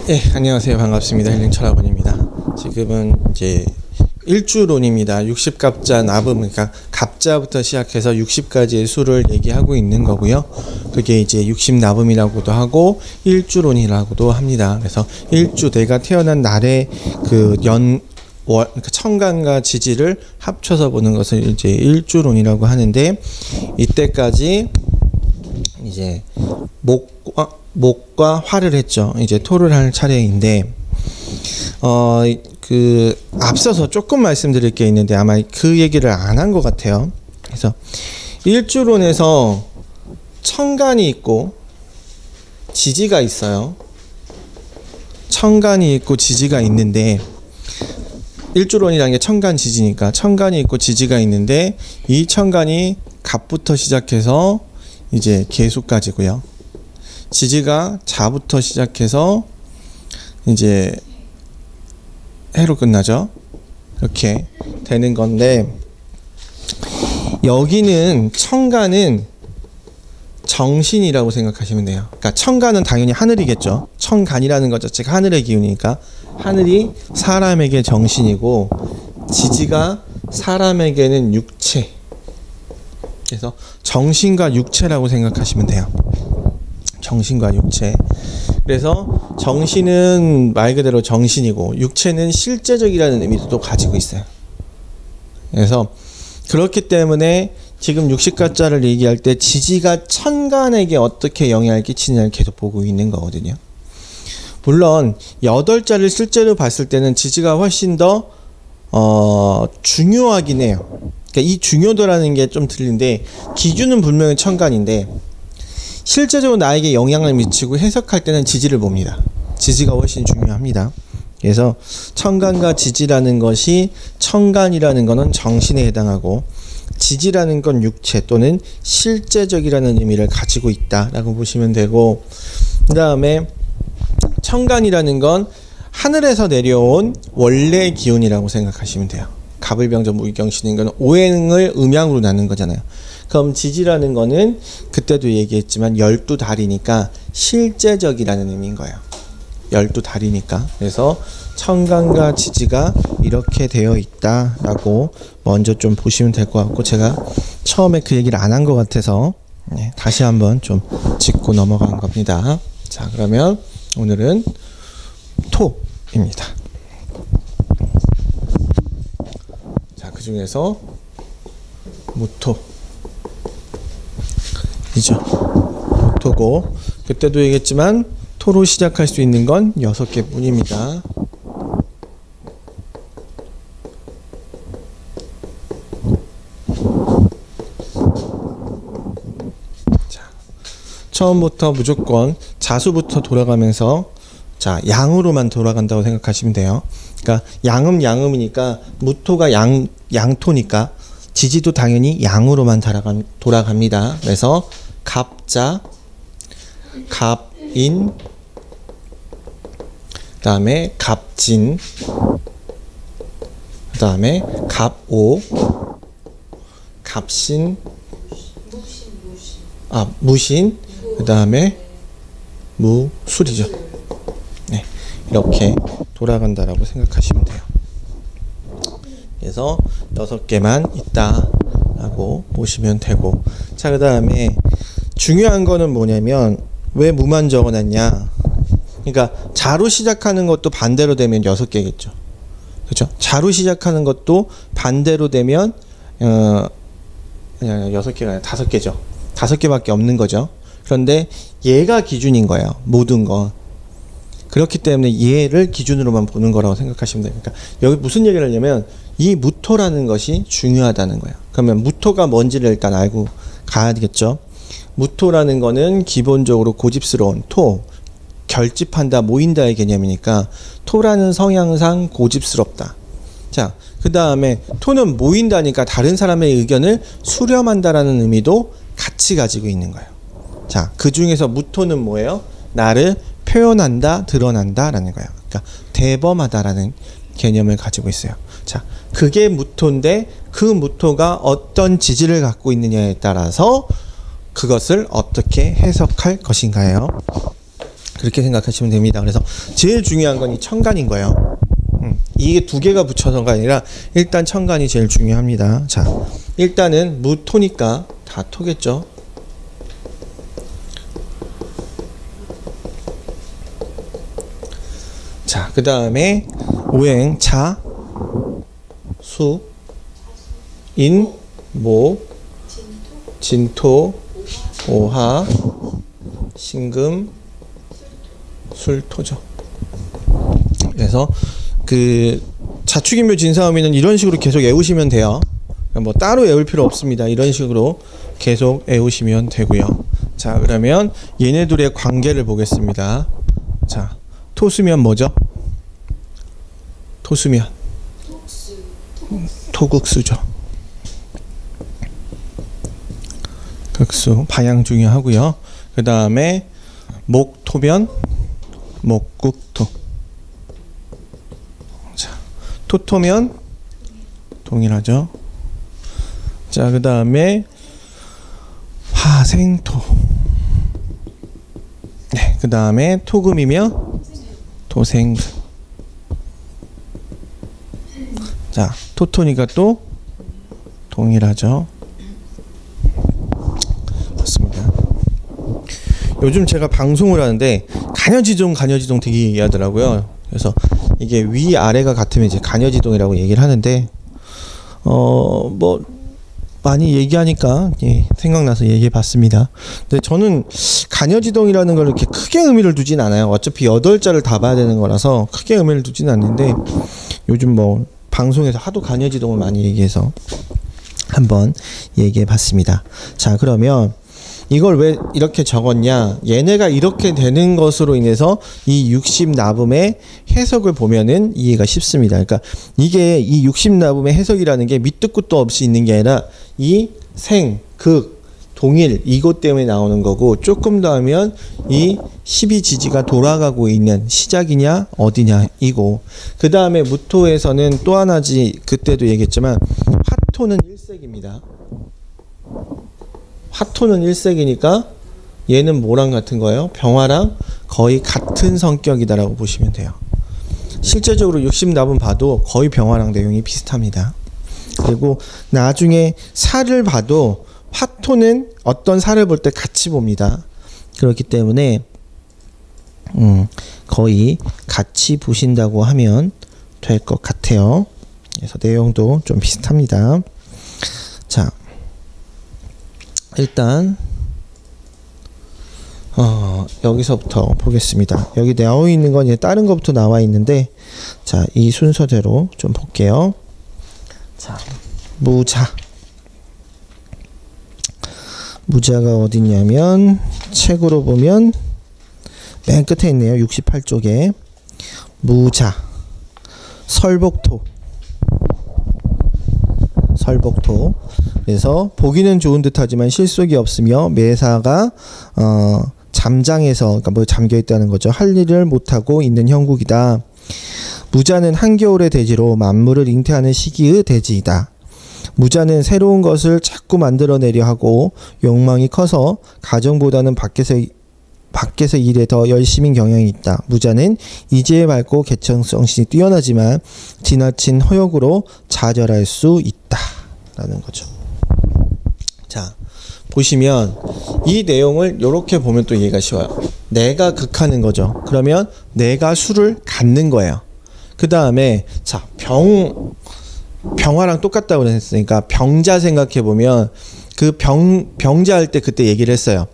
예, 안녕하세요. 반갑습니다. 힐링철학원입니다. 지금은 이제 일주론입니다. 60갑자 나붐, 그러니까 갑자부터 시작해서 60가지의 수를 얘기하고 있는 거고요. 그게 이제 60나붐이라고도 하고 일주론이라고도 합니다. 그래서 일주, 내가 태어난 날의 그 천간과 지지를 합쳐서 보는 것을 이제 일주론이라고 하는데, 이때까지 이제 목과 화를 했죠. 이제 토를 할 차례인데, 앞서서 조금 말씀드릴 게 있는데 아마 그 얘기를 안 한 것 같아요. 그래서 일주론에서 천간이 있고 지지가 있어요. 천간이 있고 지지가 있는데, 일주론이라는 게 천간 지지니까 천간이 있고 지지가 있는데, 이 천간이 갑부터 시작해서 이제 계수까지고요. 지지가 자부터 시작해서 이제 해로 끝나죠. 이렇게 되는 건데, 여기는 천간은 정신이라고 생각하시면 돼요. 그러니까 천간은 당연히 하늘이겠죠. 천간이라는 것 자체가 하늘의 기운이니까 하늘이 사람에게 정신이고, 지지가 사람에게는 육체. 그래서 정신과 육체라고 생각하시면 돼요. 정신과 육체. 그래서 정신은 말 그대로 정신이고, 육체는 실제적이라는 의미도 가지고 있어요. 그래서 그렇기 때문에 지금 60가짜를 얘기할 때 지지가 천간에게 어떻게 영향을 끼치느냐를 계속 보고 있는 거거든요. 물론 8자를 실제로 봤을 때는 지지가 훨씬 더 중요하긴 해요. 그러니까 이 중요도라는 게 좀 틀린데, 기준은 분명히 천간인데 실제적으로 나에게 영향을 미치고 해석할 때는 지지를 봅니다. 지지가 훨씬 중요합니다. 그래서 천간과 지지라는 것이, 천간이라는 것은 정신에 해당하고 지지라는 건 육체 또는 실제적이라는 의미를 가지고 있다라고 보시면 되고, 그 다음에 천간이라는 건 하늘에서 내려온 원래 기운이라고 생각하시면 돼요. 갑을병전 무기경신인 건 오행을 음양으로 나눈 거잖아요. 그럼 지지라는 거는 그때도 얘기했지만 12달이니까 실제적이라는 의미인 거예요. 12달이니까. 그래서 천간과 지지가 이렇게 되어 있다라고 먼저 좀 보시면 될 것 같고, 제가 처음에 그 얘기를 안 한 것 같아서 다시 한번 좀 짚고 넘어간 겁니다. 자, 그러면 오늘은 토입니다. 자, 그 중에서 무토 이죠. 무토고, 그때도 얘기했지만 토로 시작할 수 있는 건 6개 뿐입니다. 자, 처음부터 무조건 자수부터 돌아가면서, 자, 양으로만 돌아간다고 생각하시면 돼요. 그러니까 양음이니까 무토가 양토니까 지지도 당연히 양으로만 돌아갑니다. 그래서 갑자, 갑인, 그 다음에 갑진, 그 다음에 갑오, 갑신, 무신, 그 다음에 무술이죠. 네, 이렇게 돌아간다라고 생각하시면 돼요. 그래서 6개만 있다라고 보시면 되고, 자, 그 다음에 중요한 거는 뭐냐면, 왜 무만 적어놨냐. 그러니까 자로 시작하는 것도 반대로 되면 6개겠죠. 그렇죠? 자로 시작하는 것도 반대로 되면 6개가 아니라 5개죠. 5개밖에 없는 거죠. 그런데 얘가 기준인 거예요. 모든 건. 그렇기 때문에 얘를 기준으로만 보는 거라고 생각하시면 됩니다. 그러니까 여기 무슨 얘기를 하냐면, 이 무토라는 것이 중요하다는 거예요. 그러면 무토가 뭔지를 일단 알고 가야 되겠죠. 무토라는 거는 기본적으로 고집스러운 토, 결집한다, 모인다의 개념이니까 토라는 성향상 고집스럽다. 자, 그 다음에 토는 모인다니까 다른 사람의 의견을 수렴한다라는 의미도 같이 가지고 있는 거예요. 자, 그 중에서 무토는 뭐예요? 나를 표현한다, 드러난다라는 거예요. 그러니까 대범하다라는 개념을 가지고 있어요. 자, 그게 무토인데, 그 무토가 어떤 지지를 갖고 있느냐에 따라서 그것을 어떻게 해석할 것인가요? 그렇게 생각하시면 됩니다. 그래서 제일 중요한 건 이 천간인 거예요. 이게 두 개가 붙여서가 아니라 일단 천간이 제일 중요합니다. 자, 일단은 무토니까 다 토겠죠. 자, 그 다음에 오행 자, 수, 인, 모, 진토, 오화, 신금, 술토죠. 그래서 그 자축인묘 진사음이는 이런 식으로 계속 외우시면 돼요. 뭐 따로 외울 필요 없습니다. 이런 식으로 계속 외우시면 되고요. 자, 그러면 얘네들의 관계를 보겠습니다. 자, 토수면 뭐죠? 토수면 토국수죠. 극수 방향 중요하고요. 그 다음에 목토면 목국토. 자, 토토면 동일하죠. 자, 그 다음에 화생토. 네, 그 다음에 토금이면 토생금. 자, 토토니까 또 동일하죠. 맞습니다. 요즘 제가 방송을 하는데 간여지동 되게 얘기하더라고요. 그래서 이게 위아래가 같으면 이제 간여지동이라고 얘기를 하는데 뭐 많이 얘기하니까 생각나서 얘기해봤습니다. 근데 저는 간여지동이라는 걸 이렇게 크게 의미를 두진 않아요. 어차피 8자를 다 봐야 되는 거라서 크게 의미를 두진 않는데 요즘 뭐 방송에서 하도 간여지동을 많이 얘기해서 한번 얘기해봤습니다. 자, 그러면 이걸 왜 이렇게 적었냐? 얘네가 이렇게 되는 것으로 인해서 이 60나붐의 해석을 보면은 이해가 쉽습니다. 그러니까 이게 이 60나붐의 해석이라는 게 밑도 끝도 없이 있는 게 아니라 이 생, 극, 동일 이것 때문에 나오는 거고, 조금 더 하면 이 12지지가 돌아가고 있는 시작이냐 어디냐 이고, 그 다음에 무토에서는 또 하나지, 그때도 얘기했지만 화토는 일색입니다. 화토는 일색이니까 얘는 뭐랑 같은 거예요? 병화랑 거의 같은 성격이다라고 보시면 돼요. 실제적으로 60납은 봐도 거의 병화랑 내용이 비슷합니다. 그리고 나중에 살을 봐도 화토는 어떤 살을 볼 때 같이 봅니다. 그렇기 때문에 거의 같이 보신다고 하면 될 것 같아요. 그래서 내용도 좀 비슷합니다. 자, 일단 여기서부터 보겠습니다. 여기 나와 있는 건 이제 다른 것부터 나와 있는데, 자, 이 순서대로 좀 볼게요. 자, 무자가 어디냐면 책으로 보면 맨 끝에 있네요. 68쪽에 무자, 설복토. 그래서 보기는 좋은 듯하지만 실속이 없으며 매사가 잠장해서, 그러니까 뭐 잠겨 있다는 거죠. 할 일을 못하고 있는 형국이다. 무자는 한겨울의 대지로 만물을 잉태하는 시기의 대지이다. 무자는 새로운 것을 자꾸 만들어내려 하고 욕망이 커서 가정보다는 밖에서 일에 더 열심인 경향이 있다. 무자는 이지에 밝고 개청성신이 뛰어나지만 지나친 허욕으로 좌절할 수 있다 라는 거죠. 자, 보시면 이 내용을 이렇게 보면 또 이해가 쉬워요. 내가 극하는 거죠. 그러면 내가 수를 갖는 거예요. 그 다음에 자, 병화랑 똑같다고 했으니까 병자 생각해 보면 그 병자 할 때 그때 얘기를 했어요.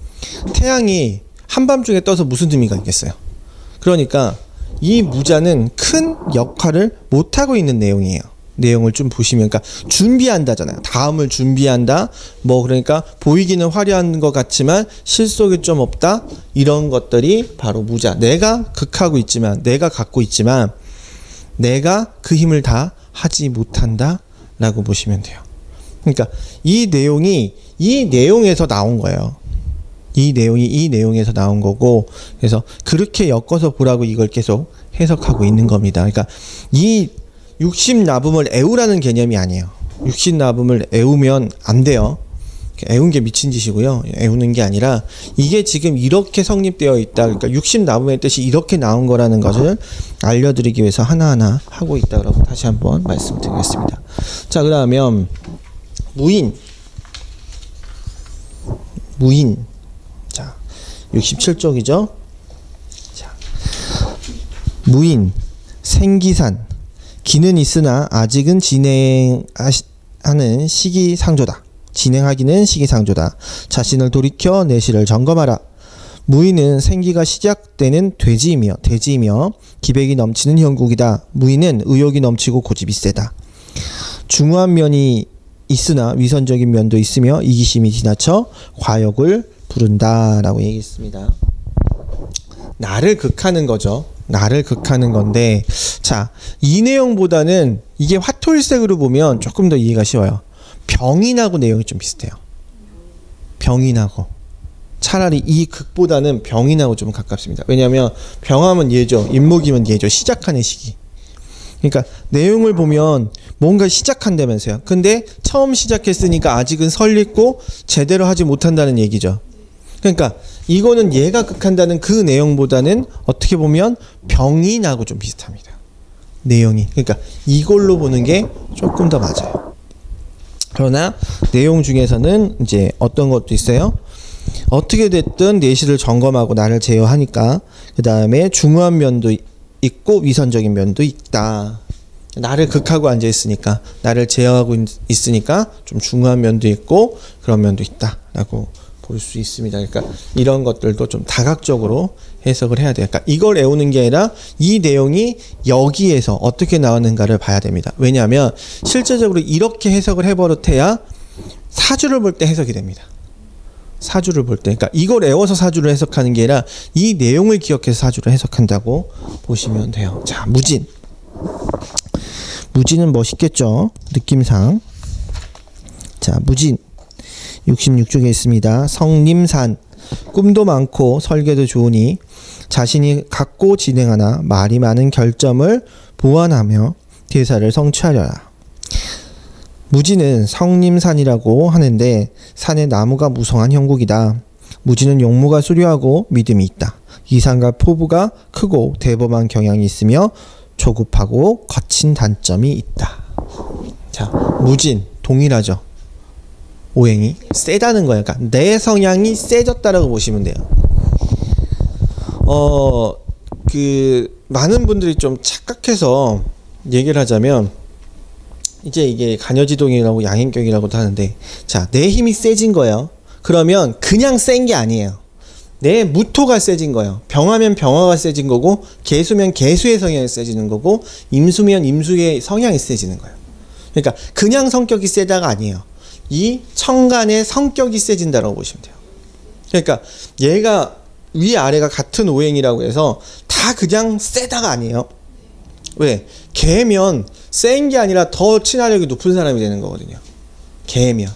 태양이 한밤중에 떠서 무슨 의미가 있겠어요. 그러니까 이 무자는 큰 역할을 못하고 있는 내용이에요. 내용을 좀 보시면, 그러니까 준비한다잖아요. 다음을 준비한다. 뭐 그러니까 보이기는 화려한 것 같지만 실속이 좀 없다. 이런 것들이 바로 무자. 내가 극하고 있지만, 내가 갖고 있지만 내가 그 힘을 다 하지 못한다 라고 보시면 돼요. 그러니까 이 내용이 이 내용에서 나온 거예요. 이 내용이 이 내용에서 나온 거고, 그래서 그렇게 엮어서 보라고 이걸 계속 해석하고 있는 겁니다. 그러니까 이 60나붐을 애우라는 개념이 아니에요. 60나붐을 애우면 안 돼요. 애운 게 미친 짓이고요. 애우는 게 아니라 이게 지금 이렇게 성립되어 있다. 그러니까 60나무의 뜻이 이렇게 나온 거라는 것을 알려드리기 위해서 하나하나 하고 있다고 다시 한번 말씀드리겠습니다. 자, 그러면 무인. 자, 67쪽이죠. 자, 무인, 생기산, 기는 있으나 아직은 진행하는 시기상조다. 진행하기는 시기상조다. 자신을 돌이켜 내실을 점검하라. 무인은 생기가 시작되는 돼지이며 기백이 넘치는 형국이다. 무인은 의욕이 넘치고 고집이 세다. 중후한 면이 있으나 위선적인 면도 있으며 이기심이 지나쳐 과욕을 부른다 라고 얘기했습니다. 나를 극하는 거죠. 나를 극하는 건데, 자, 이 내용보다는 이게 화토일색으로 보면 조금 더 이해가 쉬워요. 병인하고 내용이 좀 비슷해요. 병인하고. 차라리 이 극보다는 병인하고 좀 가깝습니다. 왜냐하면 병하면 예죠. 임목이면 예죠. 시작하는 시기. 그러니까 내용을 보면 뭔가 시작한다면서요. 근데 처음 시작했으니까 아직은 설립고 제대로 하지 못한다는 얘기죠. 그러니까 이거는 얘가 극한다는 그 내용보다는 어떻게 보면 병인하고 좀 비슷합니다. 내용이. 그러니까 이걸로 보는 게 조금 더 맞아요. 그러나 내용 중에서는 이제 어떤 것도 있어요. 어떻게 됐든 내실을 점검하고 나를 제어하니까 그 다음에 중후한 면도 있고 위선적인 면도 있다. 나를 극하고 앉아 있으니까, 나를 제어하고 있으니까 좀 중후한 면도 있고 그런 면도 있다라고 볼 수 있습니다. 그러니까 이런 것들도 좀 다각적으로 해석을 해야 돼요. 그러니까 이걸 외우는 게 아니라 이 내용이 여기에서 어떻게 나오는가를 봐야 됩니다. 왜냐하면 실제적으로 이렇게 해석을 해버릇해야 사주를 볼 때 해석이 됩니다. 사주를 볼 때. 그러니까 이걸 외워서 사주를 해석하는 게 아니라 이 내용을 기억해서 사주를 해석한다고 보시면 돼요. 자, 무진. 무진은 멋있겠죠? 느낌상. 자, 무진. 66쪽에 있습니다. 성림산. 꿈도 많고 설계도 좋으니 자신이 갖고 진행하나 말이 많은 결점을 보완하며 대사를 성취하려라. 무지는 성림산이라고 하는데 산의 나무가 무성한 형국이다. 무지는 용모가 수려하고 믿음이 있다. 이상과 포부가 크고 대범한 경향이 있으며 조급하고 거친 단점이 있다. 자, 무진 동일하죠. 오행이 세다는 거예요. 그러니까 내 성향이 세졌다라고 보시면 돼요. 많은 분들이 좀 착각해서 얘기를 하자면 이제 이게 간여지동이라고 양행격이라고도 하는데, 자, 내 힘이 세진 거예요. 그러면 그냥 센 게 아니에요. 내 무토가 세진 거예요. 병하면 병화가 세진 거고, 개수면 개수의 성향이 세지는 거고, 임수면 임수의 성향이 세지는 거예요. 그러니까 그냥 성격이 세다가 아니에요. 이 천간의 성격이 세진다라고 보시면 돼요. 그러니까 얘가 위아래가 같은 오행이라고 해서 다 그냥 세다가 아니에요. 왜? 개면 센 게 아니라 더 친화력이 높은 사람이 되는 거거든요. 개면.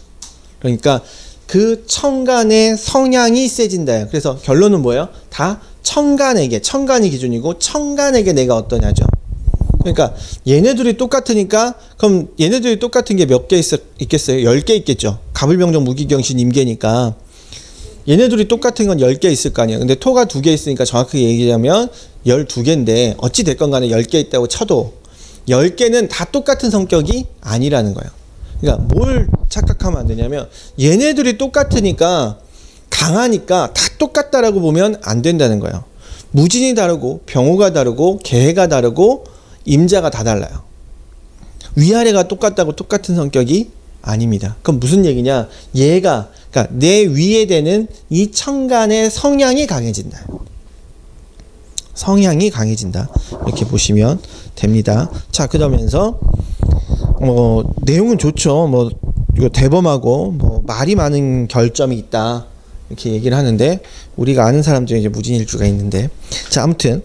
그러니까 그 천간의 성향이 세진다요. 그래서 결론은 뭐예요? 다 천간에게, 천간이 기준이고 천간에게 내가 어떠냐죠. 그러니까 얘네들이 똑같으니까, 그럼 얘네들이 똑같은 게 몇 개 있겠어요? 10개 있겠죠. 갑을병정 무기경신 임계니까 얘네들이 똑같은 건 10개 있을 거 아니에요. 근데 토가 2개 있으니까 정확하게 얘기하면 12개인데 어찌 됐건 간에 10개 있다고 쳐도 10개는 다 똑같은 성격이 아니라는 거예요. 그러니까 뭘 착각하면 안 되냐면 얘네들이 똑같으니까, 강하니까 다 똑같다라고 보면 안 된다는 거예요. 무진이 다르고 병호가 다르고 개해가 다르고 임자가 다 달라요. 위아래가 똑같다고 똑같은 성격이 아닙니다. 그럼 무슨 얘기냐? 얘가, 그러니까 내 위에 되는 이 천간의 성향이 강해진다. 성향이 강해진다. 이렇게 보시면 됩니다. 자, 그러면서 내용은 좋죠. 이거 대범하고 말이 많은 결점이 있다. 이렇게 얘기를 하는데, 우리가 아는 사람 중에 이제 무진일주가 있는데, 자, 아무튼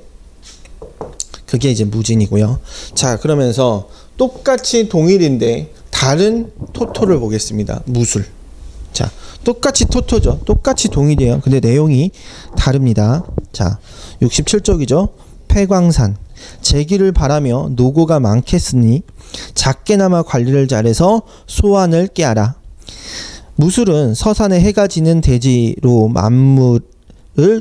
그게 이제 무진이고요. 자, 그러면서 똑같이 동일인데 다른 토토를 보겠습니다. 무술. 자, 똑같이 토토죠. 똑같이 동일이에요. 근데 내용이 다릅니다. 자, 67쪽이죠. 폐광산. 재기를 바라며 노고가 많겠으니 작게나마 관리를 잘해서 소환을 깨하라. 무술은 서산에 해가 지는 대지로 만물을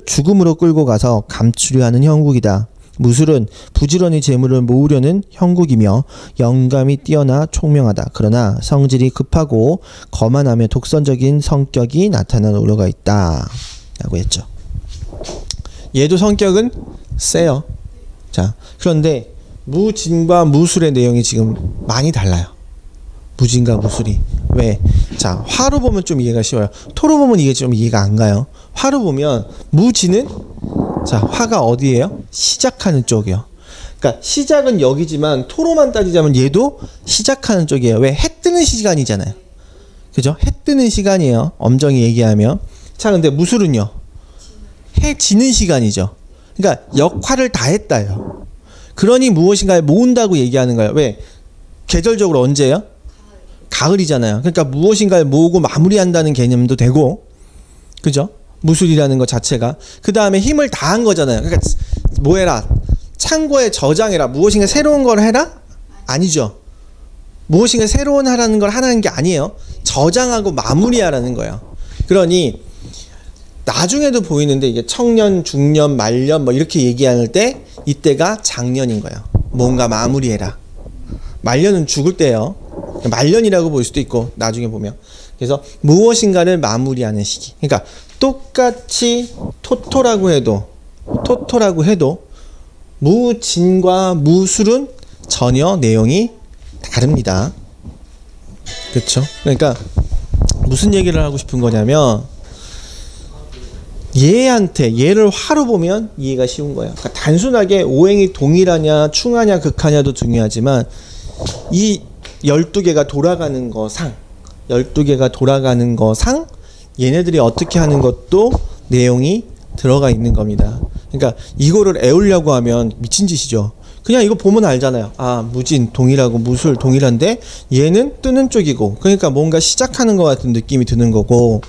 죽음으로 끌고 가서 감추려 하는 형국이다. 무술은 부지런히 재물을 모으려는 형국이며 영감이 뛰어나 총명하다. 그러나 성질이 급하고 거만하며 독선적인 성격이 나타나는 우려가 있다. 라고 했죠. 얘도 성격은 세요. 자, 그런데 무진과 무술의 내용이 지금 많이 달라요. 무진과 무술이. 왜? 자, 화로 보면 좀 이해가 쉬워요. 토로 보면 이게 좀 이해가 안 가요. 화로 보면 무진은, 자, 화가 어디예요? 시작하는 쪽이요. 그러니까 시작은 여기지만 토로만 따지자면 얘도 시작하는 쪽이에요. 왜? 해 뜨는 시간이잖아요. 그죠? 해 뜨는 시간이에요. 엄정히 얘기하면. 자, 근데 무술은요? 해 지는 시간이죠. 그러니까 역할을 다 했다요. 그러니 무엇인가를 모은다고 얘기하는 거예요. 왜? 계절적으로 언제예요? 가을이잖아요. 그러니까 무엇인가를 모으고 마무리한다는 개념도 되고, 그죠? 무술이라는 것 자체가. 그 다음에 힘을 다한 거잖아요. 그러니까 뭐 해라? 창고에 저장해라. 무엇인가 새로운 걸 해라? 아니죠. 무엇인가 새로운 하라는 걸 하라는 게 아니에요. 저장하고 마무리하라는 거예요. 그러니 나중에도 보이는데 이게 청년, 중년, 말년 뭐 이렇게 얘기할 때 이때가 장년인 거예요. 뭔가 마무리해라. 말년은 죽을 때예요. 말년이라고 볼 수도 있고 나중에 보면. 그래서 무엇인가를 마무리하는 시기. 그러니까 똑같이 토토라고 해도 무진과 무술은 전혀 내용이 다릅니다. 그렇죠? 그러니까 무슨 얘기를 하고 싶은 거냐면 얘를 화로 보면 이해가 쉬운 거예요. 그러니까 단순하게 오행이 동일하냐 충하냐 극하냐도 중요하지만 이 12개가 돌아가는 거상 12개가 돌아가는 거상 얘네들이 어떻게 하는 것도 내용이 들어가 있는 겁니다. 그러니까 이거를 애우려고 하면 미친 짓이죠. 그냥 이거 보면 알잖아요. 아, 무진 동일하고 무술 동일한데 얘는 뜨는 쪽이고, 그러니까 뭔가 시작하는 것 같은 느낌이 드는 거고,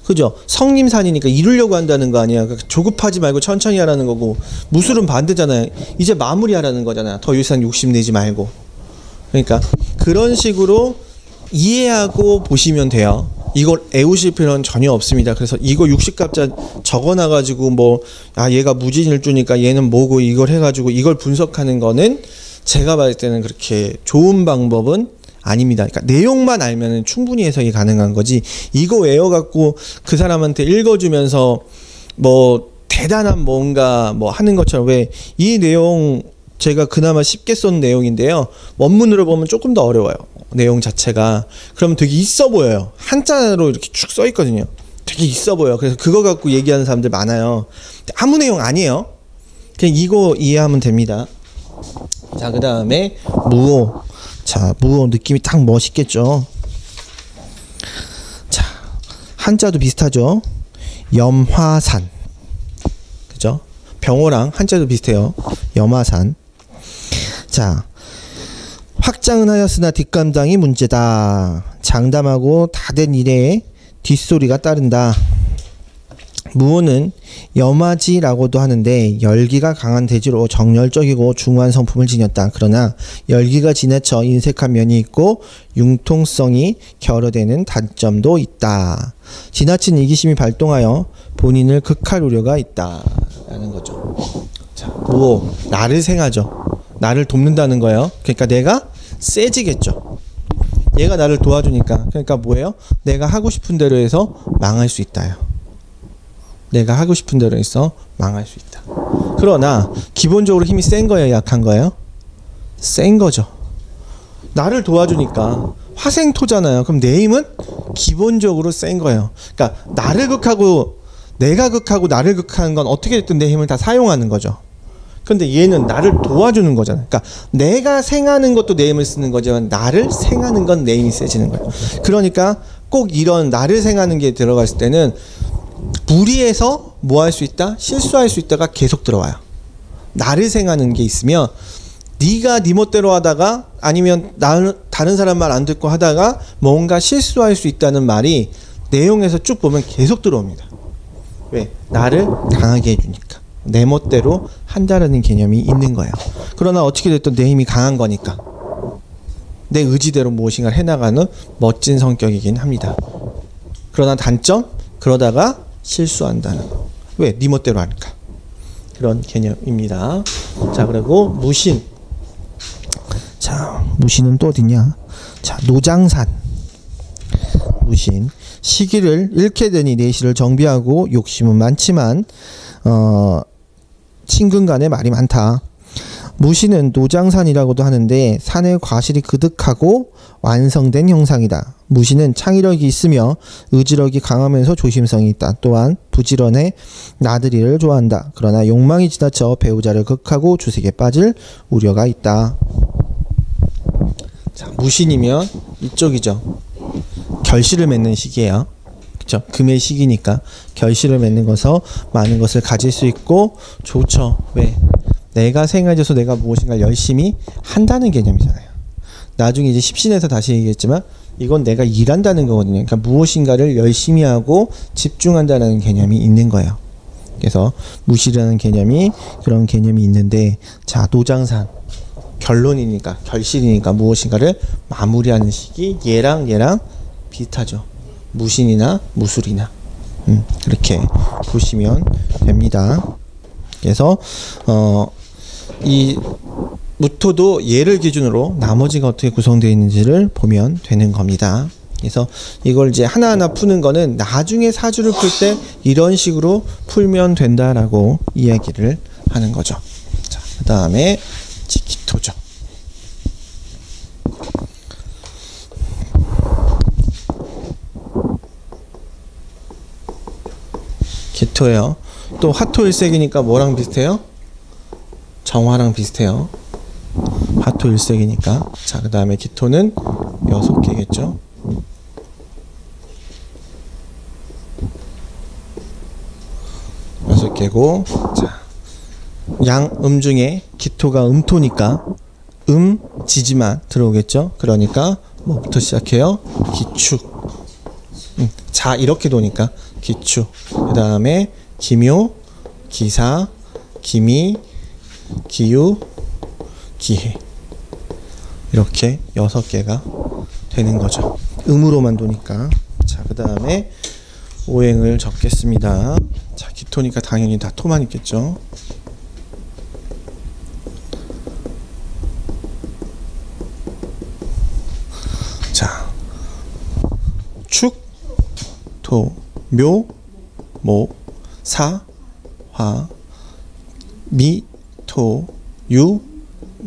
그죠? 성림산이니까 이루려고 한다는 거 아니야. 그러니까 조급하지 말고 천천히 하라는 거고, 무술은 반대잖아요. 이제 마무리하라는 거잖아요. 더 이상 욕심내지 말고. 그러니까 그런 식으로 이해하고 보시면 돼요. 이걸 애우실 필요는 전혀 없습니다. 그래서 이거 60갑자 적어놔가지고 뭐, 아, 얘가 무진일주니까 얘는 뭐고 이걸 해가지고 이걸 분석하는 거는 제가 봤을 때는 그렇게 좋은 방법은 아닙니다. 그러니까 내용만 알면은 충분히 해석이 가능한 거지, 이거 외워갖고 그 사람한테 읽어주면서 뭐 대단한 뭔가 뭐 하는 것처럼, 왜 이 내용 제가 그나마 쉽게 쓴 내용인데요. 원문으로 보면 조금 더 어려워요. 내용 자체가. 그러면 되게 있어 보여요. 한자로 이렇게 쭉 써 있거든요. 되게 있어 보여. 그래서 그거 갖고 얘기하는 사람들 많아요. 아무 내용 아니에요. 그냥 이거 이해하면 됩니다. 자, 그 다음에 무오. 자, 무오 느낌이 딱 멋있겠죠. 자, 한자도 비슷하죠. 염화산. 그죠? 병호랑 한자도 비슷해요. 염화산. 자, 확장은 하였으나 뒷감당이 문제다. 장담하고 다 된 일에 뒷소리가 따른다. 무오는 염화지라고도 하는데 열기가 강한 대지로 정열적이고 중후한 성품을 지녔다. 그러나 열기가 지나쳐 인색한 면이 있고 융통성이 결여되는 단점도 있다. 지나친 이기심이 발동하여 본인을 극할 우려가 있다. 라는 거죠. 자, 무오, 나를 생하죠. 나를 돕는다는 거예요. 그러니까 내가 세지겠죠. 얘가 나를 도와주니까. 그러니까 뭐예요? 내가 하고 싶은 대로 해서 망할 수 있다요. 내가 하고 싶은 대로 해서 망할 수 있다. 그러나 기본적으로 힘이 센 거예요, 약한 거예요? 센 거죠. 나를 도와주니까 화생토잖아요. 그럼 내 힘은 기본적으로 센 거예요. 그러니까 나를 극하고 내가 극하고 나를 극하는 건 어떻게 됐든 내 힘을 다 사용하는 거죠. 근데 얘는 나를 도와주는 거잖아요. 그러니까 내가 생하는 것도 내 힘을 쓰는 거지만 나를 생하는 건 내 힘이 세지는 거예요. 그러니까 꼭 이런 나를 생하는 게 들어갔을 때는 무리해서 뭐 할 수 있다? 실수할 수 있다가 계속 들어와요. 나를 생하는 게 있으면 네가 네 멋대로 하다가 아니면 다른 사람 말 안 듣고 하다가 뭔가 실수할 수 있다는 말이 내용에서 쭉 보면 계속 들어옵니다. 왜? 나를 강하게 해주니까. 내 멋대로 한다라는 개념이 있는 거예요. 그러나 어떻게 됐든 내 힘이 강한 거니까 내 의지대로 무엇인가를 해나가는 멋진 성격이긴 합니다. 그러나 단점, 그러다가 실수한다는 거. 왜? 네 멋대로 하니까. 그런 개념입니다. 자, 그리고 무신. 자, 무신은 또 어디냐? 자, 노장산. 무신. 시기를 잃게 되니 내실을 정비하고 욕심은 많지만 친근 간에 말이 많다. 무신은 노장산이라고도 하는데 산의 과실이 그득하고 완성된 형상이다. 무신은 창의력이 있으며 의지력이 강하면서 조심성이 있다. 또한 부지런해 나들이를 좋아한다. 그러나 욕망이 지나쳐 배우자를 극하고 주색에 빠질 우려가 있다. 자, 무신이면 이쪽이죠. 결실을 맺는 시기예요. 그쵸? 금의 시기니까 결실을 맺는 것서 많은 것을 가질 수 있고 좋죠. 왜? 내가 생활에서 내가 무엇인가 열심히 한다는 개념이잖아요. 나중에 이제 십신에서 다시 얘기했지만 이건 내가 일한다는 거거든요. 그러니까 무엇인가를 열심히 하고 집중한다는 개념이 있는 거예요. 그래서 무실이라는 개념이 그런 개념이 있는데, 자, 노장산. 결론이니까, 결실이니까 무엇인가를 마무리하는 시기, 얘랑 비슷하죠. 무신이나 무술이나. 그렇게 보시면 됩니다. 그래서 이 무토도 얘를 기준으로 나머지가 어떻게 구성되어 있는지를 보면 되는 겁니다. 그래서 이걸 이제 하나하나 푸는 거는 나중에 사주를 풀 때 이런 식으로 풀면 된다라고 이야기를 하는 거죠. 자, 그 다음에 기토죠. 기토예요. 또 화토일색이니까 뭐랑 비슷해요? 정화랑 비슷해요. 화토일색이니까. 자, 그 다음에 기토는 6개겠죠. 여섯 개고, 자, 양음 중에 기토가 음토니까 지지만 들어오겠죠. 그러니까 뭐부터 시작해요? 기축. 자, 이렇게 도니까 기축. 그 다음에 기묘, 기사, 기미, 기유, 기해. 이렇게 6개가 되는 거죠. 음으로만 도니까. 자, 그 다음에 오행을 적겠습니다. 자, 기토니까 당연히 다 토만 있겠죠. 자, 축, 토, 묘, 목, 사, 화, 미, 토, 유,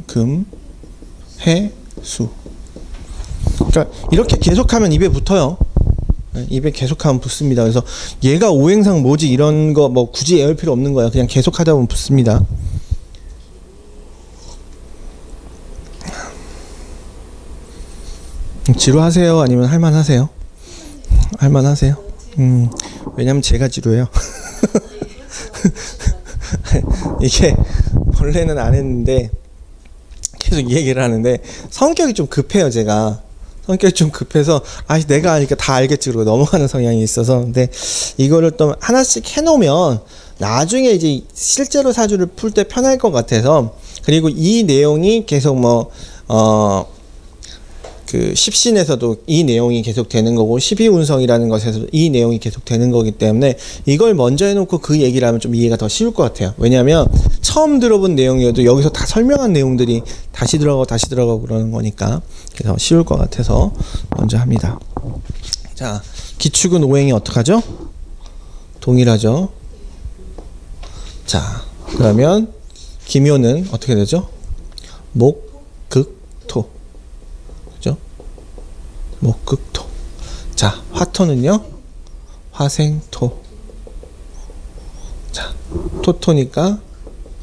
금, 해, 수. 그러니까 이렇게 계속하면 입에 붙어요. 입에 계속하면 붙습니다. 그래서 얘가 오행상 뭐지 이런 거 뭐 굳이 외울 필요 없는 거야. 그냥 계속하다 보면 붙습니다. 지루하세요? 아니면 할만하세요? 할만하세요? 왜냐면 제가 지루해요. 이게 원래는 안 했는데 계속 이 얘기를 하는데 성격이 좀 급해요. 제가 성격이 좀 급해서 내가 아니까 다 알겠지 그러고 넘어가는 성향이 있어서. 근데 이거를 또 하나씩 해놓으면 나중에 이제 실제로 사주를 풀 때 편할 것 같아서. 그리고 이 내용이 계속 그 십신에서도 이 내용이 계속 되는 거고 12운성이라는 것에서도 이 내용이 계속 되는 거기 때문에 이걸 먼저 해놓고 그 얘기를 하면 좀 이해가 더 쉬울 것 같아요. 왜냐하면 처음 들어본 내용이어도 여기서 다 설명한 내용들이 다시 들어가고 그러는 거니까 그래서 쉬울 것 같아서 먼저 합니다. 자, 기축은 오행이 어떡하죠? 동일하죠. 자, 그러면 기묘는 어떻게 되죠? 목, 극, 토. 그죠? 목, 극, 토. 자, 화토는요? 화생토. 자, 토토니까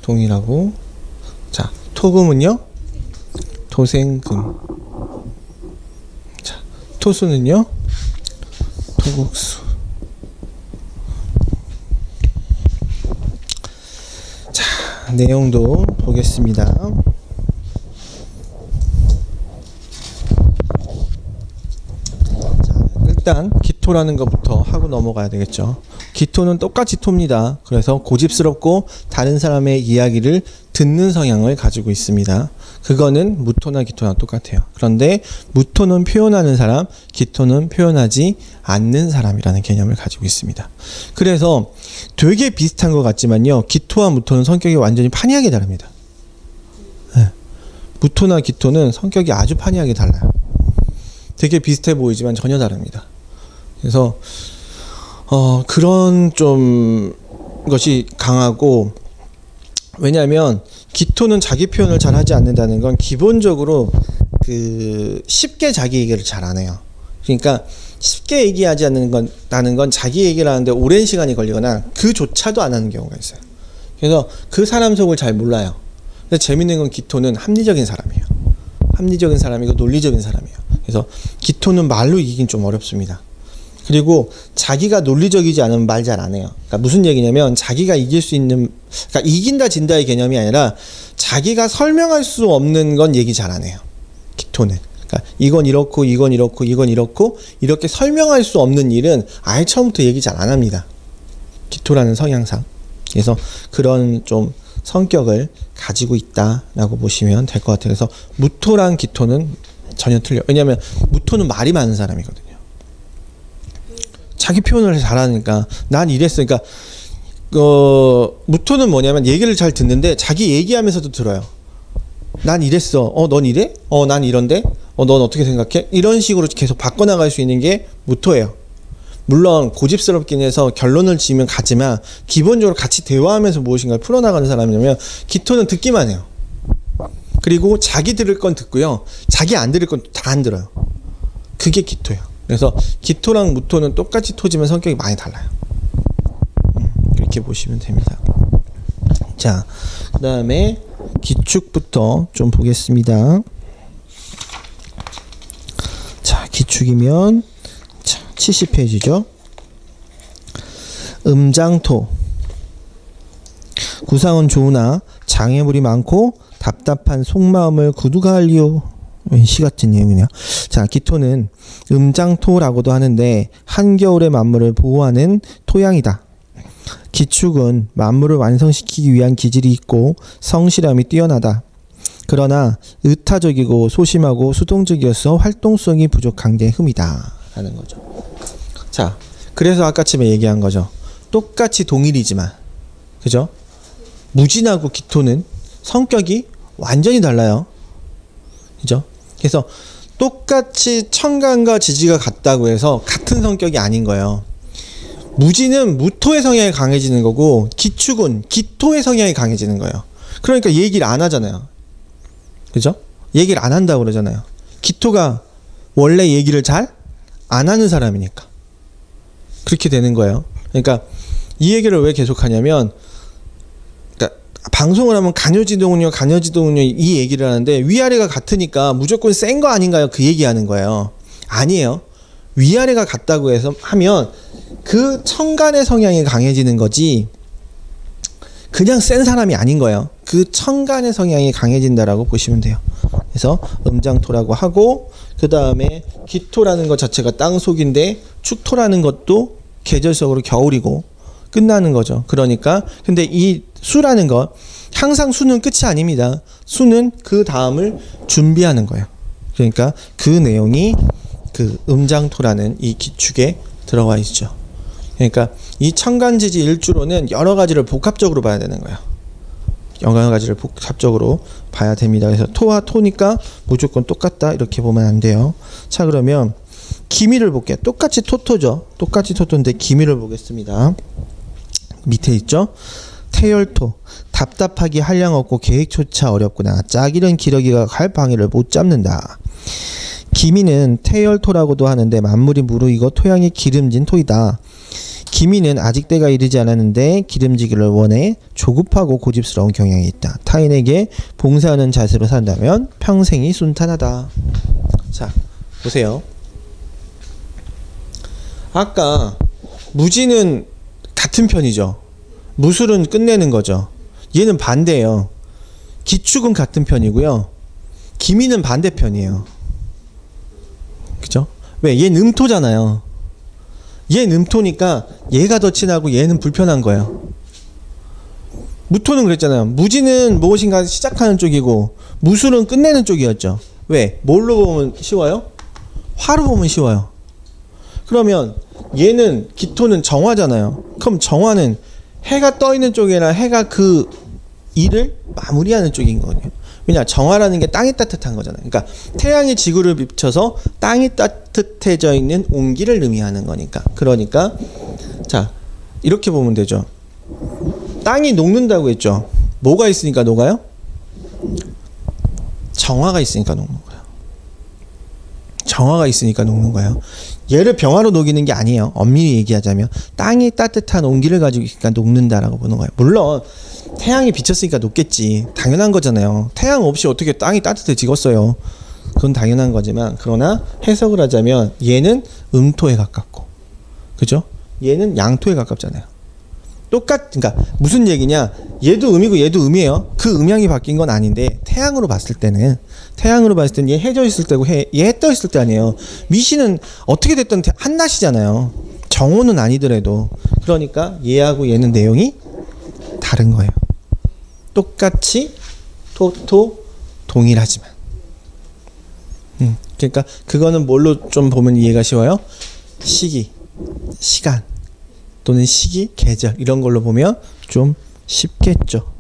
동일하고. 자, 토금은요? 토생금. 자, 토수는요? 토국수. 자, 내용도 보겠습니다. 자, 일단 기토라는 것부터 하고 넘어가야 되겠죠. 기토는 똑같이 토입니다. 그래서 고집스럽고 다른 사람의 이야기를 듣는 성향을 가지고 있습니다. 그거는 무토나 기토나 똑같아요. 그런데 무토는 표현하는 사람, 기토는 표현하지 않는 사람이라는 개념을 가지고 있습니다. 그래서 되게 비슷한 것 같지만요, 기토와 무토는 성격이 완전히 판이하게 다릅니다. 네. 무토나 기토는 성격이 아주 판이하게 달라요. 되게 비슷해 보이지만 전혀 다릅니다. 그래서 그런 좀 것이 강하고, 왜냐하면 기토는 자기 표현을 잘 하지 않는다는 건 기본적으로 쉽게 자기 얘기를 잘 안 해요. 그러니까 쉽게 얘기하지 않는다는 건 자기 얘기를 하는데 오랜 시간이 걸리거나 그조차도 안 하는 경우가 있어요. 그래서 그 사람 속을 잘 몰라요. 근데 재밌는 건 기토는 합리적인 사람이에요. 합리적인 사람이고 논리적인 사람이에요. 그래서 기토는 말로 이기긴 좀 어렵습니다. 그리고 자기가 논리적이지 않으면 말 잘 안 해요. 그러니까 무슨 얘기냐면, 자기가 이길 수 있는, 그러니까 이긴다 진다의 개념이 아니라 자기가 설명할 수 없는 건 얘기 잘 안 해요. 기토는. 그러니까 이건 이렇고 이건 이렇고 이건 이렇고 이렇게 설명할 수 없는 일은 아예 처음부터 얘기 잘 안 합니다. 기토라는 성향상. 그래서 그런 좀 성격을 가지고 있다라고 보시면 될 것 같아요. 그래서 무토랑 기토는 전혀 틀려요. 왜냐하면 무토는 말이 많은 사람이거든요. 자기 표현을 잘하니까 난 이랬어. 그러니까 무토는 뭐냐면 얘기를 잘 듣는데 자기 얘기하면서도 들어요. 난 이랬어. 넌 이래? 난 이런데? 넌 어떻게 생각해? 이런 식으로 계속 바꿔나갈 수 있는 게 무토예요. 물론 고집스럽긴 해서 결론을 지으면 가지만 기본적으로 같이 대화하면서 무엇인가를 풀어나가는 사람이라면, 기토는 듣기만 해요. 그리고 자기 들을 건 듣고요, 자기 안 들을 건 다 안 들어요. 그게 기토예요. 그래서 기토랑 무토는 똑같이 토지만 성격이 많이 달라요. 이렇게 보시면 됩니다. 자, 그 다음에 기축부터 좀 보겠습니다. 자, 기축이면 70페이지죠. 음장토. 구상은 좋으나 장애물이 많고 답답한 속마음을 구두가할리오. 시 같은 내용이네요. 자, 기토는 음장토라고도 하는데 한겨울의 만물을 보호하는 토양이다. 기축은 만물을 완성시키기 위한 기질이 있고 성실함이 뛰어나다. 그러나 의타적이고 소심하고 수동적이어서 활동성이 부족한 게 흠이다 라는 거죠. 자, 그래서 아까쯤에 얘기한 거죠. 똑같이 동일이지만, 그죠? 무진하고 기토는 성격이 완전히 달라요. 그죠? 그래서 똑같이 천간과 지지가 같다고 해서 같은 성격이 아닌 거예요. 무진은 무토의 성향이 강해지는 거고, 기축은 기토의 성향이 강해지는 거예요. 그러니까 얘기를 안 하잖아요. 그죠? 얘기를 안 한다고 그러잖아요. 기토가 원래 얘기를 잘 안 하는 사람이니까 그렇게 되는 거예요. 그러니까 이 얘기를 왜 계속 하냐면, 그러니까 방송을 하면 간여지동운용 이 얘기를 하는데 위아래가 같으니까 무조건 센 거 아닌가요? 그 얘기하는 거예요. 아니에요. 위아래가 같다고 해서 하면 그 천간의 성향이 강해지는 거지 그냥 센 사람이 아닌 거예요. 그 천간의 성향이 강해진다라고 보시면 돼요. 그래서 음장토라고 하고, 그 다음에 기토라는 것 자체가 땅속인데 축토라는 것도 계절적으로 겨울이고 끝나는 거죠. 그러니까 근데 이 수라는 것, 항상 수는 끝이 아닙니다. 수는 그 다음을 준비하는 거예요. 그러니까 그 내용이 그 음장토라는 이 기축에 들어가 있죠. 그러니까 이 천간지지 일주로는 여러 가지를 복합적으로 봐야 되는 거예요. 여러 가지를 복합적으로 봐야 됩니다. 그래서 토와 토니까 무조건 똑같다 이렇게 보면 안 돼요. 자, 그러면 기미를 볼게요. 똑같이 토토죠. 똑같이 토토인데 기미를 보겠습니다. 밑에 있죠. 태열토. 답답하기 한량 없고 계획조차 어렵구나. 짝이른 기러기가 갈 방해를 못 잡는다. 기미는 태열토라고도 하는데 만물이 무르익어 토양이 기름진 토이다. 기미는 아직 때가 이르지 않았는데 기름지기를 원해 조급하고 고집스러운 경향이 있다. 타인에게 봉사하는 자세로 산다면 평생이 순탄하다. 자, 보세요. 아까 무지는 같은 편이죠. 무술은 끝내는 거죠. 얘는 반대예요. 기축은 같은 편이고요. 기미는 반대편이에요. 그죠? 왜? 얘는 음토잖아요. 얘 음토니까 얘가 더 친하고 얘는 불편한 거예요. 무토는 그랬잖아요. 무지는 무엇인가 시작하는 쪽이고 무술은 끝내는 쪽이었죠. 왜? 뭘로 보면 쉬워요? 화로 보면 쉬워요. 그러면 얘는 기토는 정화잖아요. 그럼 정화는 해가 떠 있는 쪽이나 해가 그 일을 마무리하는 쪽인 거거든요. 왜냐? 정화라는 게 땅이 따뜻한 거잖아요. 그러니까 태양이 지구를 비춰서 땅이 따뜻해져 있는 온기를 의미하는 거니까. 그러니까 자, 이렇게 보면 되죠. 땅이 녹는다고 했죠. 뭐가 있으니까 녹아요? 정화가 있으니까 녹는 거예요. 정화가 있으니까 녹는 거예요. 얘를 병화로 녹이는 게 아니에요. 엄밀히 얘기하자면 땅이 따뜻한 온기를 가지고 있으니까 녹는다라고 보는 거예요. 물론 태양이 비쳤으니까 녹겠지. 당연한 거잖아요. 태양 없이 어떻게 땅이 따뜻해지겠어요. 그건 당연한 거지만, 그러나 해석을 하자면 얘는 음토에 가깝고, 그죠? 얘는 양토에 가깝잖아요. 그러니까 무슨 얘기냐? 얘도 음이고 얘도 음이에요. 그 음양이 바뀐 건 아닌데 태양으로 봤을 때는 얘 해져 있을 때고 얘 해 떠 있을 때 아니에요. 미신은 어떻게 됐든 한낮이잖아요. 정오는 아니더라도. 그러니까 얘하고 얘는 내용이 다른 거예요. 똑같이 동일하지만. 그러니까 그거는 뭘로 좀 보면 이해가 쉬워요? 시기, 시간 또는 시기, 계절 이런 걸로 보면 좀 쉽겠죠.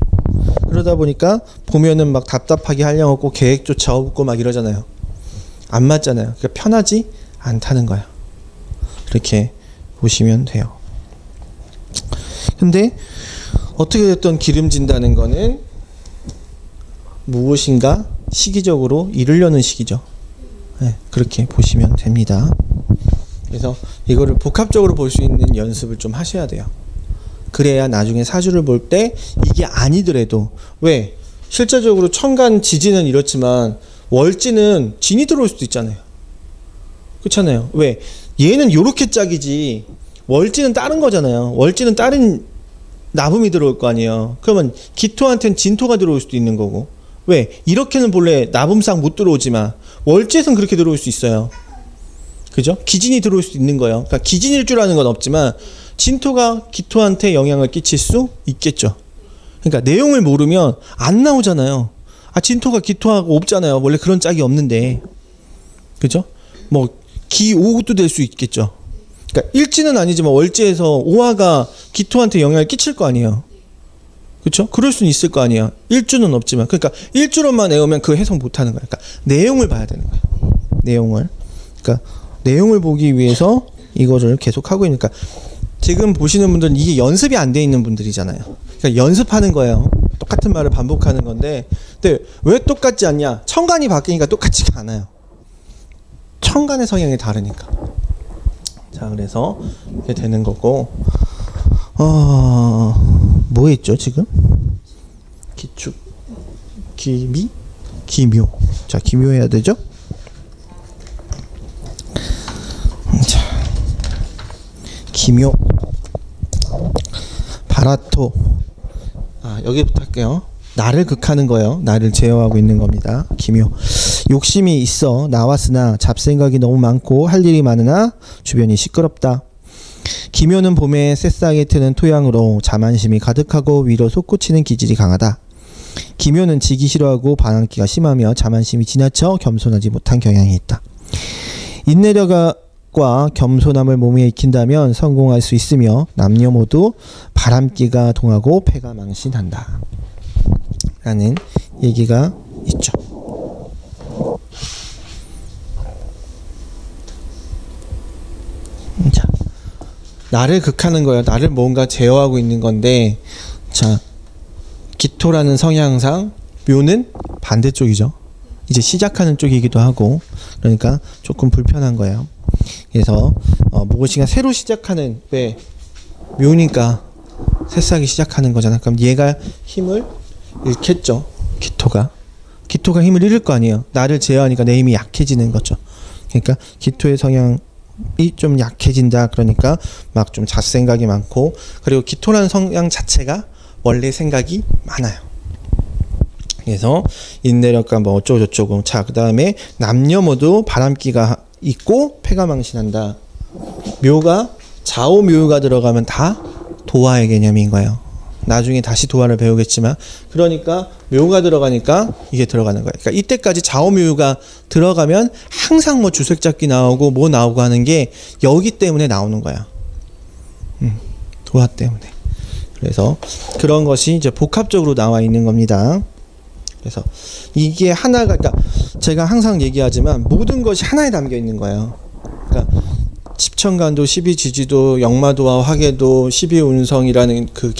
그러다 보니까 보면은 막 답답하게 하려고 계획조차 없고 막 이러잖아요. 안 맞잖아요. 그러니까 편하지 않다는 거예요. 이렇게 보시면 돼요. 근데 어떻게 됐든 기름진다는 거는 무엇인가 시기적으로 이루려는 시기죠. 네, 그렇게 보시면 됩니다. 그래서 이거를 복합적으로 볼 수 있는 연습을 좀 하셔야 돼요. 그래야 나중에 사주를 볼 때 이게 아니더라도, 왜? 실제적으로 천간 지지는 이렇지만 월지는 진이 들어올 수도 있잖아요. 그렇잖아요. 왜? 얘는 요렇게 짝이지 월지는 다른 거잖아요. 월지는 다른 나붐이 들어올 거 아니에요. 그러면 기토한테는 진토가 들어올 수도 있는 거고. 왜? 이렇게는 본래 나붐상 못 들어오지만 월지에서는 그렇게 들어올 수 있어요. 그죠? 기진이 들어올 수도 있는 거예요. 그러니까 기진일 줄 아는 건 없지만 진토가 기토한테 영향을 끼칠 수 있겠죠. 그러니까 내용을 모르면 안 나오잖아요. 아, 진토가 기토하고 없잖아요. 원래 그런 짝이 없는데. 그죠? 뭐 기오도 될 수 있겠죠. 그러니까 일지는 아니지만 월지에서 오화가 기토한테 영향을 끼칠 거 아니에요. 그렇죠? 그럴 수는 있을 거 아니에요. 일주는 없지만. 그러니까 일주로만 외우면 그 해석 못 하는 거예요. 그러니까 내용을 봐야 되는 거예요. 내용을. 그러니까 내용을 보기 위해서 이거를 계속 하고 있으니까, 지금 보시는 분들은 이게 연습이 안 돼 있는 분들이잖아요. 그러니까 연습하는 거예요. 똑같은 말을 반복하는 건데, 근데 왜 똑같지 않냐? 천간이 바뀌니까 똑같지가 않아요. 천간의 성향이 다르니까. 자, 그래서 이렇게 되는 거고, 뭐 했죠 지금? 기축, 기미, 기묘. 자, 기묘해야 되죠? 자, 기묘, 바라토. 여기부터 할게요. 나를 극하는 거예요. 나를 제어하고 있는 겁니다. 기묘. 욕심이 있어 나왔으나 잡생각이 너무 많고 할 일이 많으나 주변이 시끄럽다. 기묘는 봄에 새싹이 트는 토양으로 자만심이 가득하고 위로 솟구치는 기질이 강하다. 기묘는 지기 싫어하고 반항기가 심하며 자만심이 지나쳐 겸손하지 못한 경향이 있다. 인내력과 겸손함을 몸에 익힌다면 성공할 수 있으며 남녀 모두 바람기가 동하고 패가 망신한다 라는 얘기가 있죠. 자, 나를 극하는 거예요. 나를 뭔가 제어하고 있는 건데, 자, 기토라는 성향상 묘는 반대쪽이죠. 이제 시작하는 쪽이기도 하고, 그러니까 조금 불편한 거예요. 그래서 무엇인가 새로 시작하는, 왜? 묘니까 새싹이 시작하는 거잖아. 그럼 얘가 힘을 잃겠죠. 기토가 힘을 잃을 거 아니에요. 나를 제어하니까 내 힘이 약해지는 거죠. 그러니까 기토의 성향이 좀 약해진다. 그러니까 막 좀 잡생각이 많고, 그리고 기토라는 성향 자체가 원래 생각이 많아요. 그래서 인내력과 뭐 어쩌고저쩌고. 자, 그 다음에 남녀 모두 바람기가 있고 패가 망신한다. 묘가 좌우묘유가 들어가면 다 도화의 개념인 거예요. 나중에 다시 도화를 배우겠지만, 그러니까 묘가 들어가니까 이게 들어가는 거예요. 그러니까 이때까지 좌우묘유가 들어가면 항상 뭐 주색잡기 나오고 뭐 나오고 하는 게 여기 때문에 나오는 거야. 도화 때문에. 그래서 그런 것이 이제 복합적으로 나와 있는 겁니다. 그래서 이게 하나가, 그러니까 제가 항상 얘기하지만 모든 것이 하나에 담겨 있는 거예요. 그러니까 십천간도, 십이지지도, 역마도와 화계도, 십이운성이라는 그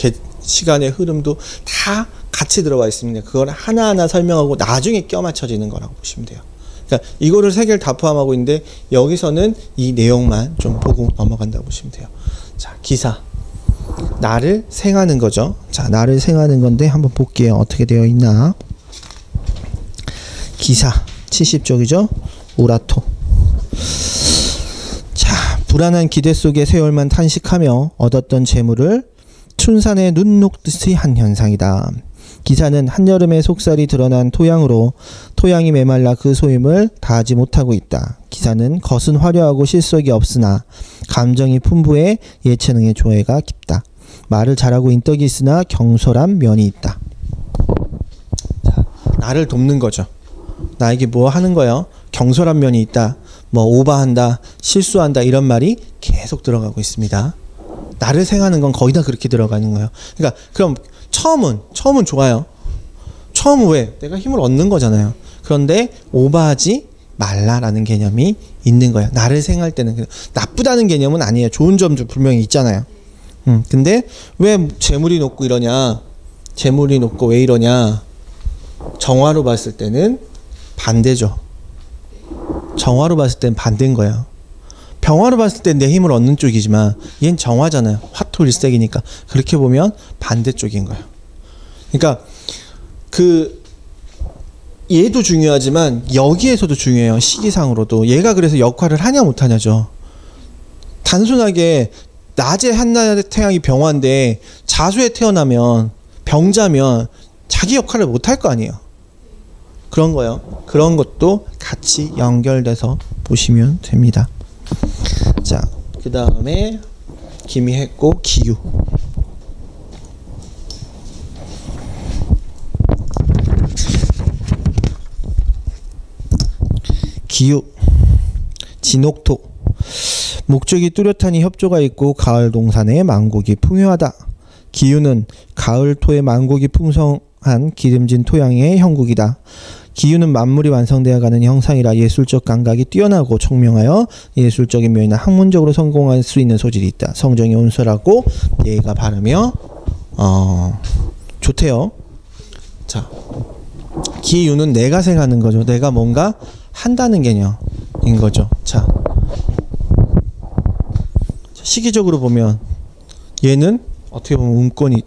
시간의 흐름도 다 같이 들어가 있습니다. 그걸 하나하나 설명하고 나중에 껴맞춰지는 거라고 보시면 돼요. 그러니까 이거를 세 개를 다 포함하고 있는데 여기서는 이 내용만 좀 보고 넘어간다고 보시면 돼요. 자, 기사. 나를 생하는 거죠. 자, 나를 생하는 건데 한번 볼게요. 어떻게 되어 있나. 기사 70쪽이죠. 오라토. 자, 불안한 기대 속에 세월만 탄식하며 얻었던 재물을 춘산에 눈 녹듯이 한 현상이다. 기사는 한여름에 속살이 드러난 토양으로 토양이 메말라 그 소임을 다하지 못하고 있다. 기사는 겉은 화려하고 실속이 없으나 감정이 풍부해 예체능의 조예가 깊다. 말을 잘하고 인덕이 있으나 경솔한 면이 있다. 자, 나를 돕는 거죠. 나에게 뭐 하는 거예요? 경솔한 면이 있다. 뭐 오버한다, 실수한다 이런 말이 계속 들어가고 있습니다. 나를 생하는 건 거의 다 그렇게 들어가는 거예요. 그러니까 그럼 처음은 좋아요. 처음은 왜? 내가 힘을 얻는 거잖아요. 그런데 오버하지 말라라는 개념이 있는 거예요. 나를 생할 때는 나쁘다는 개념은 아니에요. 좋은 점도 분명히 있잖아요. 근데 왜 재물이 높고 이러냐? 재물이 높고 왜 이러냐? 정화로 봤을 때는 반대죠. 정화로 봤을 땐 반대인 거예요. 병화로 봤을 땐 내 힘을 얻는 쪽이지만 얘는 정화잖아요. 화토일색이니까. 그렇게 보면 반대쪽인 거예요. 그러니까 얘도 중요하지만 여기에서도 중요해요. 시기상으로도. 얘가 그래서 역할을 하냐 못하냐죠. 단순하게 낮에 한낮의 태양이 병화인데 자수에 태어나면 병자면 자기 역할을 못할 거 아니에요. 그런 거요. 그런 것도 같이 연결돼서 보시면 됩니다. 자, 그 다음에 기미했고 기유. 기유, 진옥토. 목적이 뚜렷하니 협조가 있고 가을 동산에 만국이 풍요하다. 기유는 가을 토에 만국이 풍성한 기름진 토양의 형국이다. 기유는 만물이 완성되어가는 형상이라 예술적 감각이 뛰어나고 청명하여 예술적인 면이나 학문적으로 성공할 수 있는 소질이 있다. 성정이 온순하고 예의가 바르며 좋대요. 자, 기유는 내가 생하는 거죠. 내가 뭔가 한다는 개념인 거죠. 자, 시기적으로 보면 얘는 어떻게 보면 운권,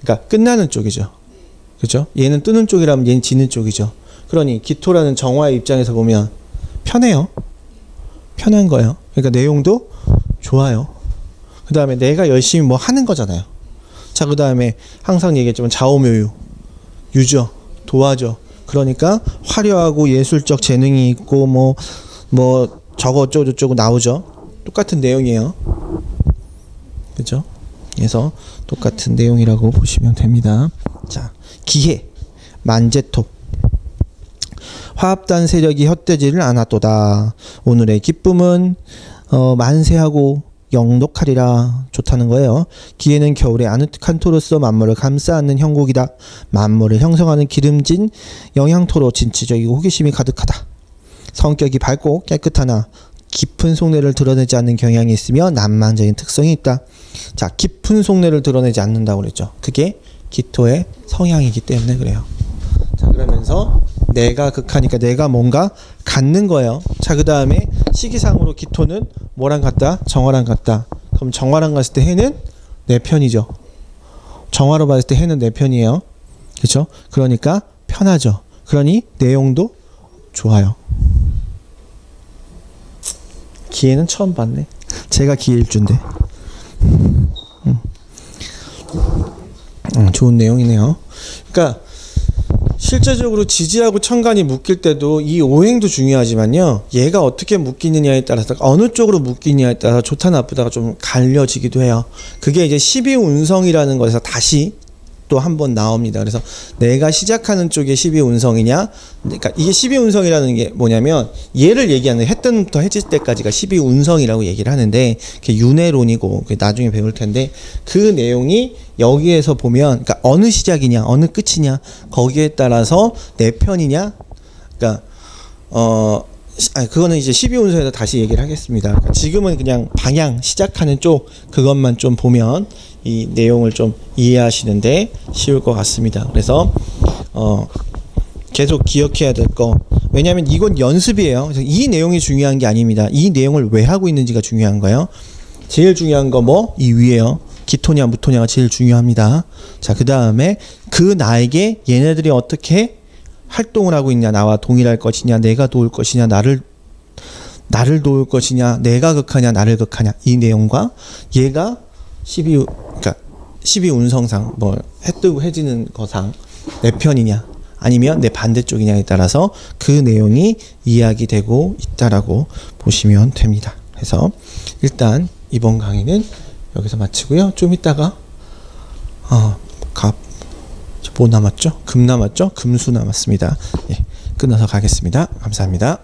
그러니까 끝나는 쪽이죠. 그죠? 얘는 뜨는 쪽이라면 얘는 지는 쪽이죠. 그러니 기토라는 정화의 입장에서 보면 편해요. 편한 거예요. 그러니까 내용도 좋아요. 그 다음에 내가 열심히 뭐 하는 거잖아요. 자, 그 다음에 항상 얘기했지만 좌우묘유, 유죠, 도화죠. 그러니까 화려하고 예술적 재능이 있고 뭐 저거 어쩌고 저쩌고 나오죠. 똑같은 내용이에요. 그죠? 그래서 똑같은 내용이라고 보시면 됩니다. 자, 기해, 만제토. 화합단 세력이 헛되지를 않았도다. 오늘의 기쁨은 만세하고 영록하리라. 좋다는 거예요. 기해는 겨울의 아늑한 토로서 만물을 감싸 안는 형국이다. 만물을 형성하는 기름진 영양토로 진취적이고 호기심이 가득하다. 성격이 밝고 깨끗하나 깊은 속내를 드러내지 않는 경향이 있으며 난망적인 특성이 있다. 자, 깊은 속내를 드러내지 않는다고 그랬죠. 그게 기토의 성향이기 때문에 그래요. 자, 그러면서 내가 극하니까 내가 뭔가 갖는 거예요. 자, 그 다음에 시기상으로 기토는 뭐랑 같다? 정화랑 같다. 그럼 정화랑 갔을 때 해는 내 편이죠. 정화로 봤을 때 해는 내 편이에요. 그렇죠? 그러니까 편하죠. 그러니 내용도 좋아요. 기회는 처음 봤네. 제가 기일주인데. 좋은 내용이네요. 그러니까 실제적으로 지지하고 천간이 묶일 때도 이 오행도 중요하지만요. 얘가 어떻게 묶이느냐에 따라서 어느 쪽으로 묶이느냐에 따라서 좋다 나쁘다가 좀 갈려지기도 해요. 그게 이제 12운성이라는 것에서 다시 또 한 번 나옵니다. 그래서 내가 시작하는 쪽에 12운성이냐, 그러니까 이게 12운성이라는 게 뭐냐면 얘를 얘기하는 해 뜨부터 해질 때까지가 12운성이라고 얘기를 하는데 그게 윤회론이고 나중에 배울 텐데 그 내용이 여기에서 보면 그러니까 어느 시작이냐 어느 끝이냐 거기에 따라서 내 편이냐, 그러니까 그거는 이제 12운성에서 다시 얘기를 하겠습니다. 그러니까 지금은 그냥 방향 시작하는 쪽 그것만 좀 보면 이 내용을 좀 이해하시는데 쉬울 것 같습니다. 그래서 계속 기억해야 될 거, 왜냐하면 이건 연습이에요. 그래서 이 내용이 중요한 게 아닙니다. 이 내용을 왜 하고 있는지가 중요한 거예요. 제일 중요한 거 뭐? 이 위에요. 기토냐 무토냐가 제일 중요합니다. 자, 그 다음에 그 나에게 얘네들이 어떻게 활동을 하고 있냐, 나와 동일할 것이냐, 내가 도울 것이냐, 나를 도울 것이냐, 내가 극하냐 나를 극하냐, 이 내용과 얘가 12운성상 뭐 해 뜨고 해지는 거상 내 편이냐 아니면 내 반대쪽이냐에 따라서 그 내용이 이야기되고 있다라고 보시면 됩니다. 그래서 일단 이번 강의는 여기서 마치고요. 좀 이따가 뭐 남았죠? 금 남았죠? 금수 남았습니다. 예, 끊어서 가겠습니다. 감사합니다.